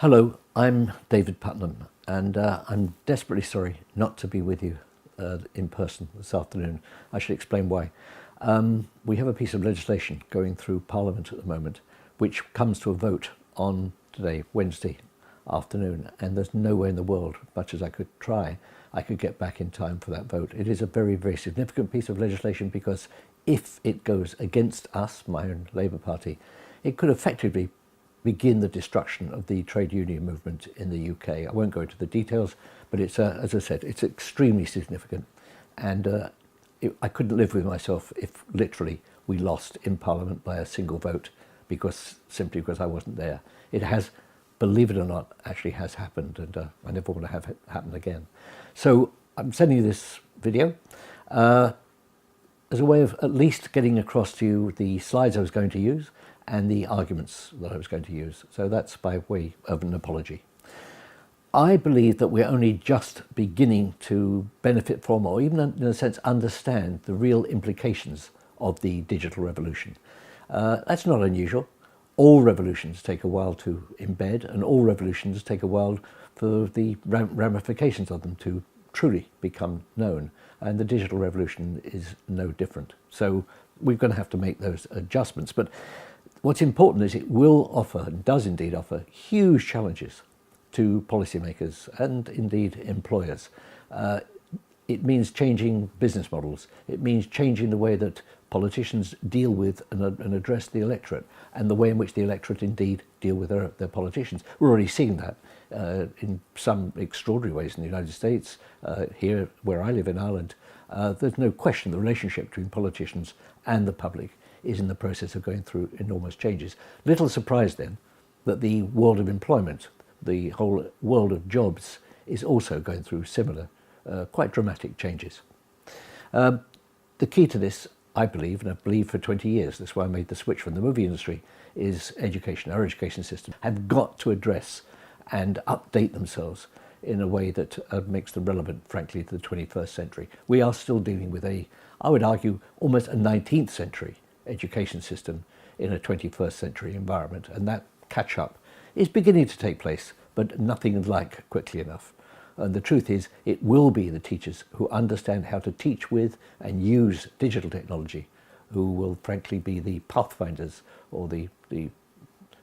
Hello, I'm David Puttnam, and I'm desperately sorry not to be with you in person this afternoon. I should explain why. We have a piece of legislation going through Parliament at the moment, which comes to a vote on today, Wednesday afternoon, and there's no way in the world, much as I could try, I could get back in time for that vote. It is a very, very significant piece of legislation because if it goes against us, my own Labour Party, it could effectively begin the destruction of the trade union movement in the UK. I won't go into the details, but it's, as I said, it's extremely significant. And I couldn't live with myself if literally we lost in Parliament by a single vote simply because I wasn't there. It has, believe it or not, actually has happened, and I never want to have it happen again. So I'm sending you this video as a way of at least getting across to you the slides I was going to use and the arguments that I was going to use. So that's by way of an apology. I believe that we're only just beginning to benefit from, or even in a sense understand, the real implications of the digital revolution. That's not unusual. All revolutions take a while to embed, and all revolutions take a while for the ramifications of them to truly become known. And the digital revolution is no different. So we're going to have to make those adjustments. But what's important is it will offer, and does indeed offer, huge challenges to policymakers and indeed employers. It means changing business models. It means changing the way that politicians deal with and address the electorate, and the way in which the electorate indeed deal with their politicians. We're already seeing that in some extraordinary ways in the United States. Here, where I live in Ireland, there's no question the relationship between politicians and the public is in the process of going through enormous changes. Little surprise then that the world of employment, the whole world of jobs, is also going through similar, quite dramatic changes. The key to this, I believe, and I've believed for 20 years, that's why I made the switch from the movie industry, is education. Our education system have got to address and update themselves in a way that makes them relevant, frankly, to the 21st century. We are still dealing with I would argue, almost a 19th century education system in a 21st century environment, and that catch-up is beginning to take place, but nothing like quickly enough. And the truth is, it will be the teachers who understand how to teach with and use digital technology who will frankly be the pathfinders or the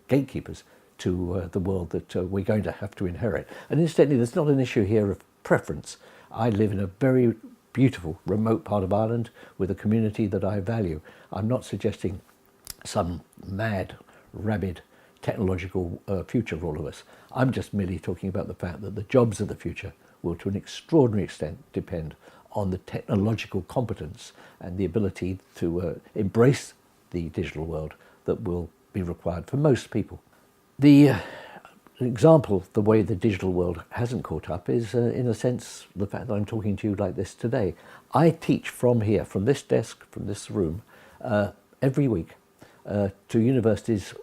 gatekeepers to the world that we're going to have to inherit. And incidentally, there's not an issue here of preference. I live in a very beautiful remote part of Ireland with a community that I value. I'm not suggesting some mad, rabid technological future for all of us. I'm just merely talking about the fact that the jobs of the future will to an extraordinary extent depend on the technological competence and the ability to embrace the digital world that will be required for most people. The example, the way the digital world hasn't caught up is, in a sense, the fact that I'm talking to you like this today. I teach from here, from this desk, from this room, every week to universities,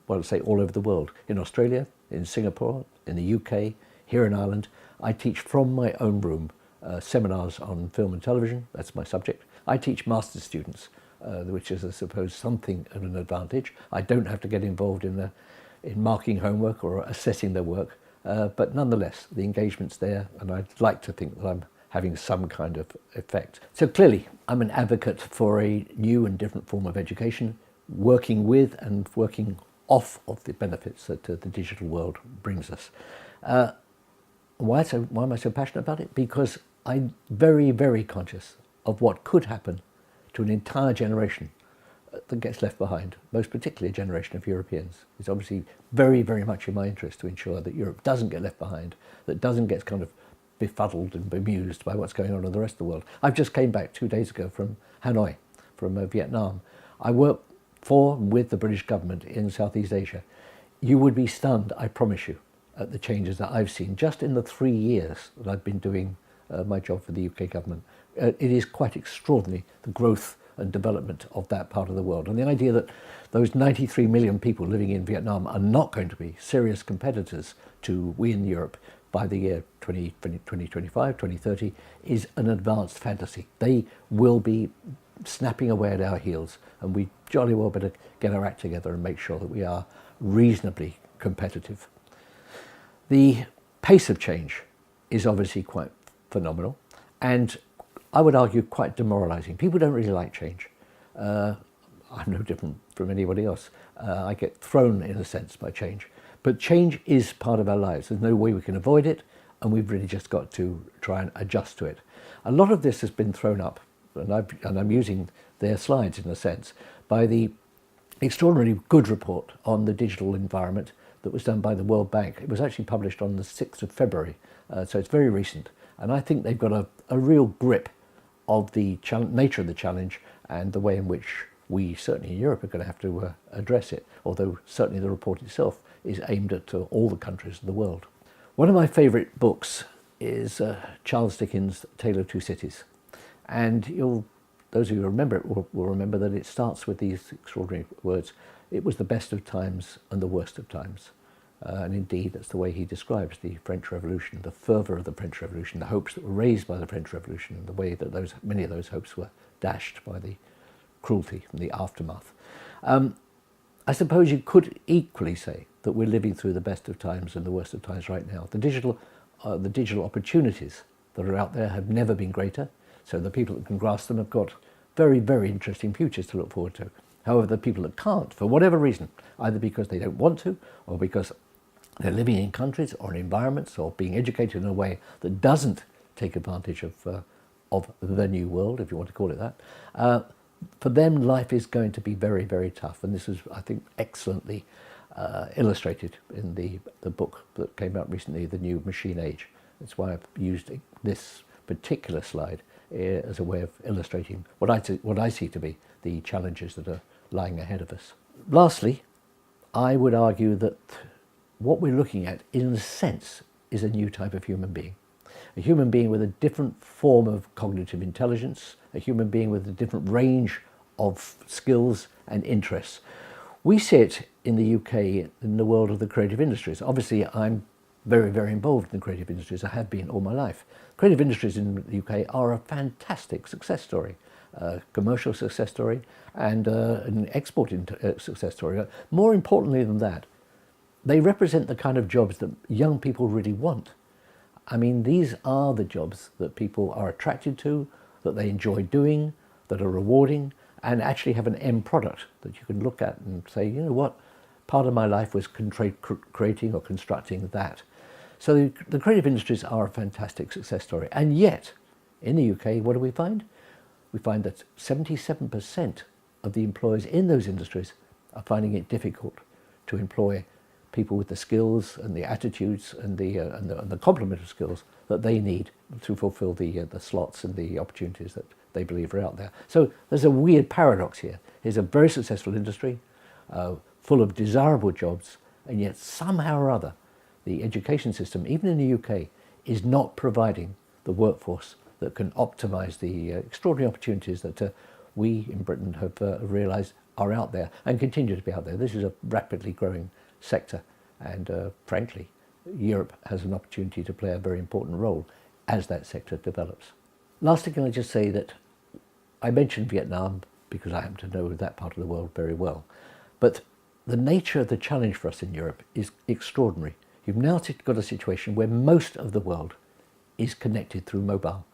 well, I'd say all over the world, in Australia, in Singapore, in the UK, here in Ireland. I teach from my own room seminars on film and television. That's my subject. I teach master's students, which is, I suppose, something of an advantage. I don't have to get involved in marking homework or assessing their work, but nonetheless, the engagement's there, and I'd like to think that I'm having some kind of effect. So clearly, I'm an advocate for a new and different form of education, working with and working off of the benefits that the digital world brings us. Why am I so passionate about it? Because I'm very, very conscious of what could happen to an entire generation that gets left behind, most particularly a generation of Europeans. It's obviously very, very much in my interest to ensure that Europe doesn't get left behind, that doesn't get kind of befuddled and bemused by what's going on in the rest of the world. I've just came back 2 days ago from Hanoi, from Vietnam. I work for and with the British government in Southeast Asia. You would be stunned, I promise you, at the changes that I've seen just in the 3 years that I've been doing my job for the UK government. It is quite extraordinary, the growth and development of that part of the world. And the idea that those 93 million people living in Vietnam are not going to be serious competitors to we in Europe by the year 2025, 2030 is an advanced fantasy. They will be snapping away at our heels, and we jolly well better get our act together and make sure that we are reasonably competitive. The pace of change is obviously quite phenomenal, and I would argue quite demoralising. People don't really like change. I'm no different from anybody else. I get thrown, in a sense, by change. But change is part of our lives. There's no way we can avoid it, and we've really just got to try and adjust to it. A lot of this has been thrown up, and I'm using their slides, in a sense, by the extraordinarily good report on the digital environment that was done by the World Bank. It was actually published on the 6th of February, so it's very recent. And I think they've got a real grip of the nature of the challenge and the way in which we, certainly in Europe, are going to have to address it, although certainly the report itself is aimed at all the countries of the world. One of my favourite books is Charles Dickens' Tale of Two Cities. And those of you who remember it will remember that it starts with these extraordinary words: "It was the best of times and the worst of times." And indeed, that's the way he describes the French Revolution, the fervour of the French Revolution, the hopes that were raised by the French Revolution, and the way that many of those hopes were dashed by the cruelty and the aftermath. I suppose you could equally say that we're living through the best of times and the worst of times right now. The digital opportunities that are out there have never been greater, so the people that can grasp them have got very, very interesting futures to look forward to. However, the people that can't, for whatever reason, either because they don't want to, or because they're living in countries or in environments or being educated in a way that doesn't take advantage of the new world, if you want to call it that, for them life is going to be very, very tough. And this is, I think, excellently illustrated in the book that came out recently, The New Machine Age. That's why I've used this particular slide as a way of illustrating what I see to be the challenges that are lying ahead of us. Lastly, I would argue that what we're looking at, in a sense, is a new type of human being. A human being with a different form of cognitive intelligence, a human being with a different range of skills and interests. We sit in the UK in the world of the creative industries. Obviously, I'm very, very involved in the creative industries. I have been all my life. Creative industries in the UK are a fantastic success story, commercial success story, and an export success story. More importantly than that, they represent the kind of jobs that young people really want. I mean, these are the jobs that people are attracted to, that they enjoy doing, that are rewarding, and actually have an end product that you can look at and say, you know what, part of my life was creating or constructing that. So the creative industries are a fantastic success story. And yet, in the UK, what do we find? We find that 77% of the employers in those industries are finding it difficult to employ people with the skills and the attitudes and the complement of skills that they need to fulfill the slots and the opportunities that they believe are out there. So there's a weird paradox here. Here's a very successful industry, full of desirable jobs, and yet somehow or other, the education system, even in the UK, is not providing the workforce that can optimise the extraordinary opportunities that we in Britain have realised are out there and continue to be out there. This is a rapidly growing sector, and frankly, Europe has an opportunity to play a very important role as that sector develops. Lastly, can I just say that I mentioned Vietnam because I happen to know that part of the world very well, but the nature of the challenge for us in Europe is extraordinary. You've now got a situation where most of the world is connected through mobile.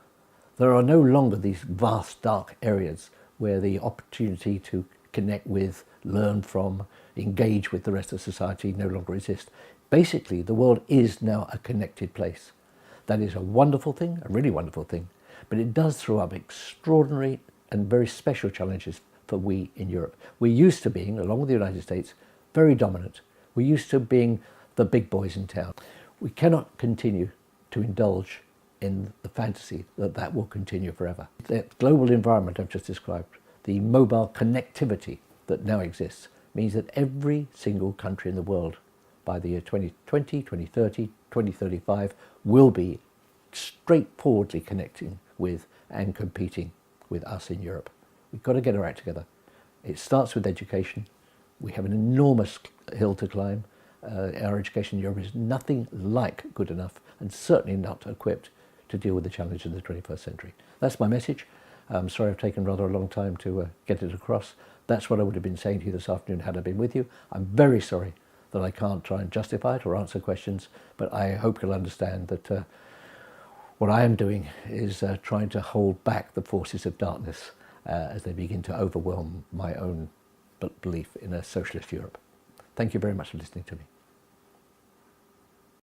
There are no longer these vast dark areas where the opportunity to connect with, learn from, engage with the rest of society no longer exists. Basically, the world is now a connected place. That is a wonderful thing, a really wonderful thing, but it does throw up extraordinary and very special challenges for we in Europe. We're used to being, along with the United States, very dominant. We're used to being the big boys in town. We cannot continue to indulge in the fantasy that that will continue forever. The global environment I've just described, the mobile connectivity that now exists, means that every single country in the world by the year 2020, 2030, 2035 will be straightforwardly connecting with and competing with us in Europe. We've got to get our act together. It starts with education. We have an enormous hill to climb. Our education in Europe is nothing like good enough and certainly not equipped to deal with the challenge of the 21st century. That's my message. I'm sorry I've taken rather a long time to get it across. That's what I would have been saying to you this afternoon had I been with you. I'm very sorry that I can't try and justify it or answer questions, but I hope you'll understand that what I am doing is trying to hold back the forces of darkness as they begin to overwhelm my own belief in a socialist Europe. Thank you very much for listening to me.